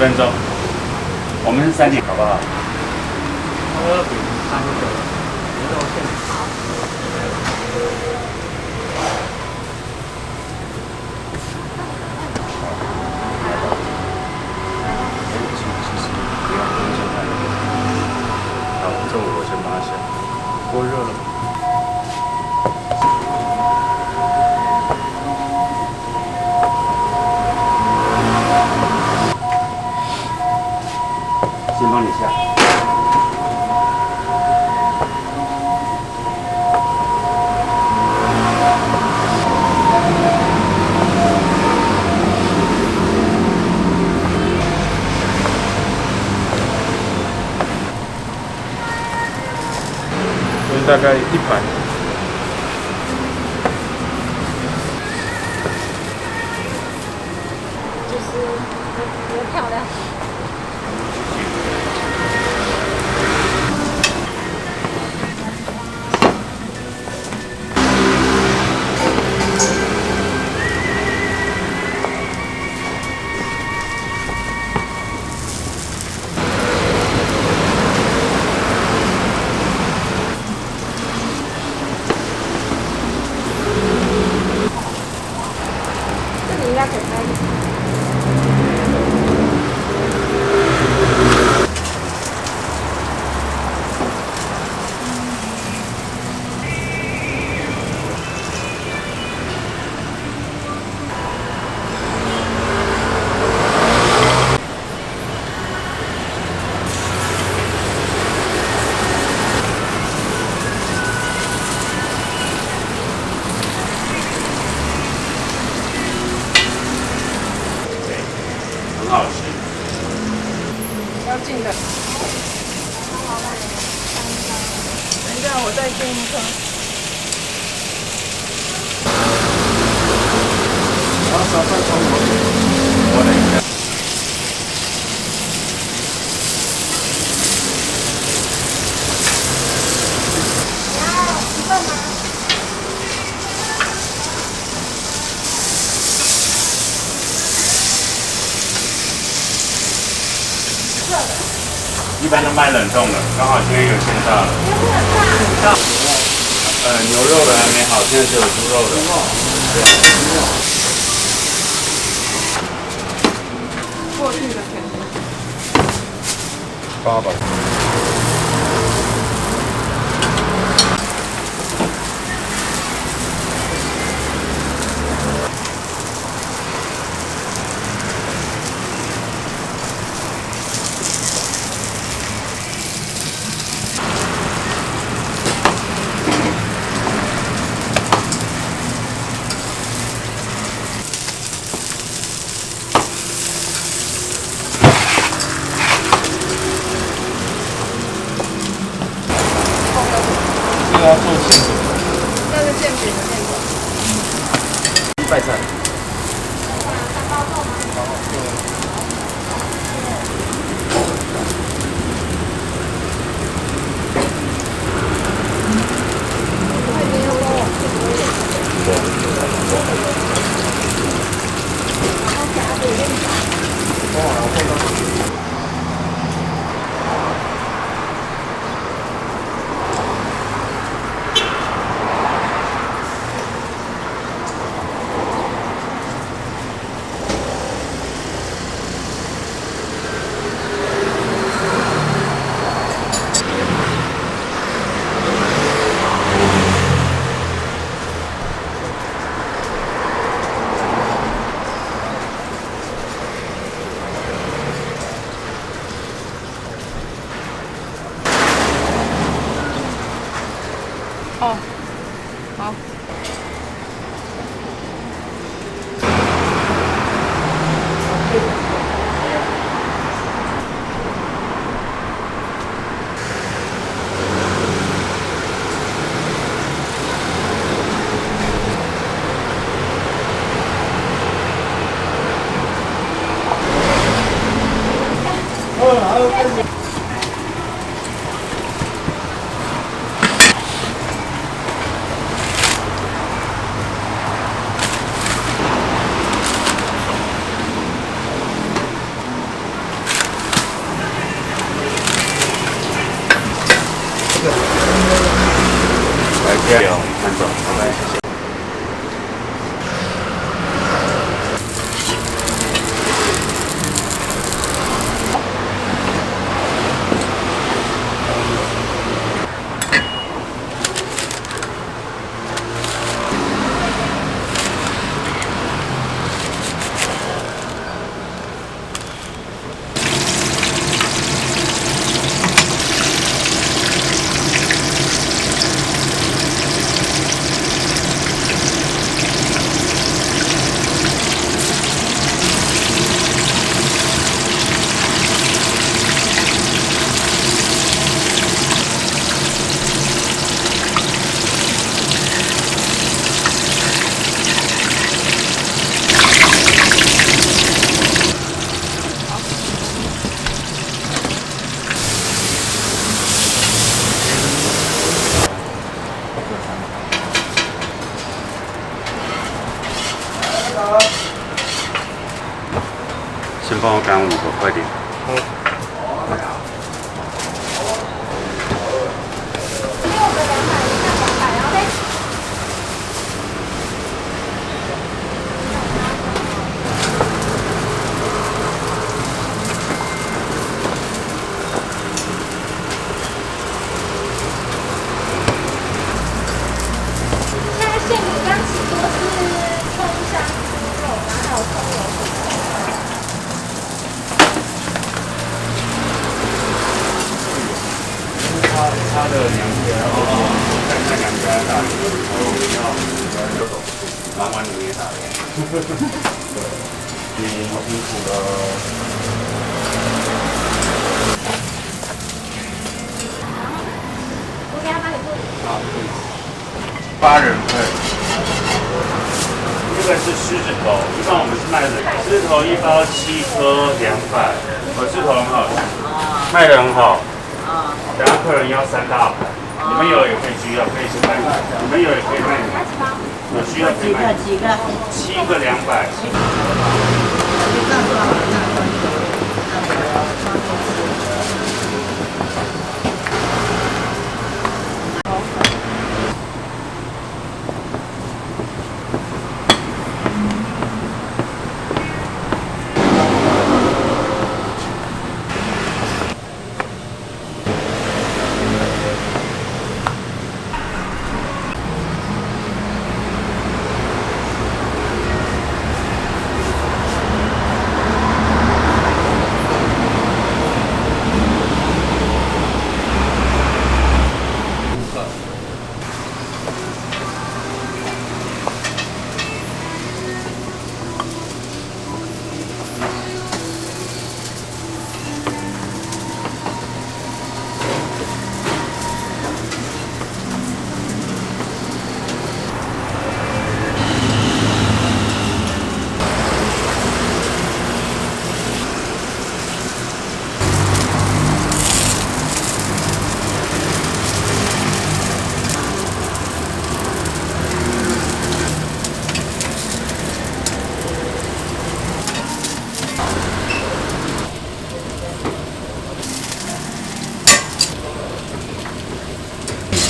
分钟，我们是3点，好不好？2比3个牛肉馅。好，这我先拿下。锅热了吗？先帮你下。大概1盘。就是多漂亮。应该可以开一点。很好吃。要进的。等一下，我再进一颗。然后少饭葱我等一下。要一份吗？一般都卖冷冻的，刚好今天有现炸的。牛肉的还没好，现在只有猪肉的。过去的甜点。8吧。这个要做馅饼，那是馅饼的馅饼。拜菜。哦，好。还有跟你。来加油，慢走，拜拜，谢谢。先帮我赶5个，快点。现在现卤刚起锅是葱香猪肉，然后还有葱油。他的娘家，看看娘家打理，要慢慢努力打理。对，你辛苦了。我给他帮你做。好，8人份。这个是狮子头，一般我们是卖的狮子头1包7颗200，狮子头很好吃，卖的很好。等下客人要3大盘，你们有也可以需要，可以先卖你们，你们有也可以卖你们，有需要可以卖。几个？7个200。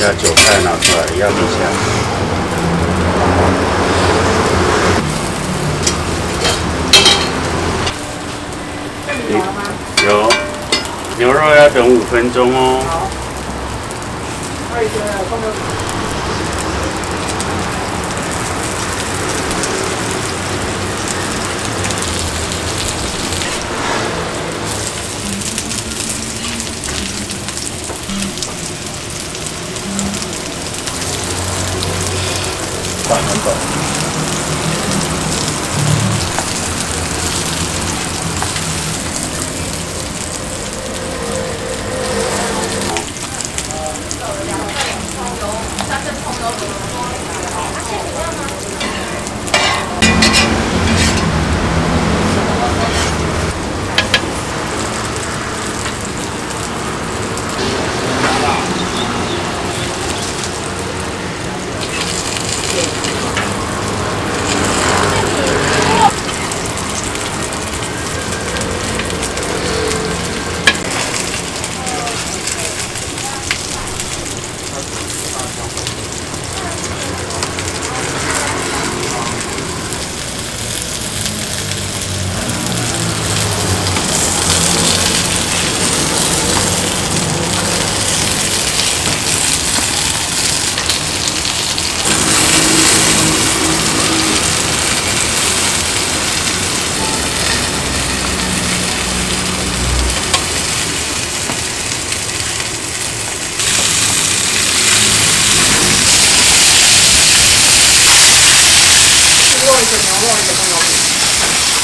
把韭菜拿出来，要一下。有，牛肉要等5分钟哦。好。还有一个放个。很短。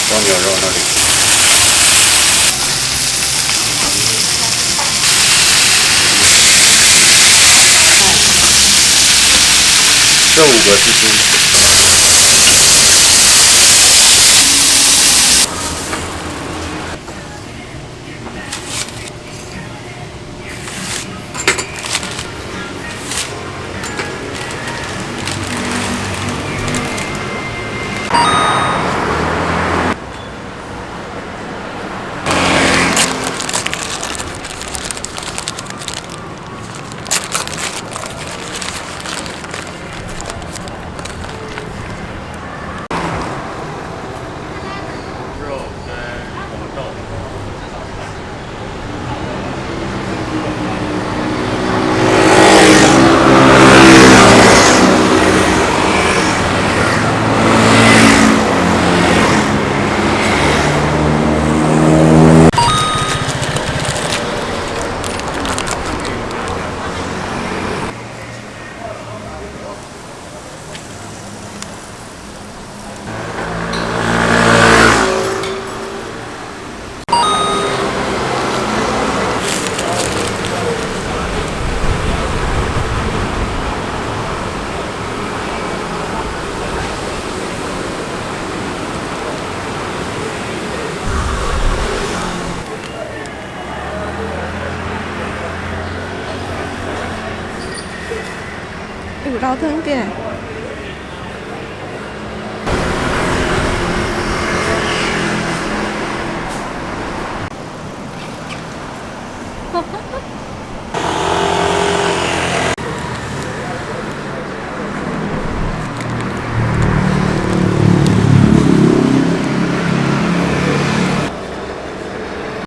都牛肉那里。这5个是精品。肉跟红豆。有老汤店。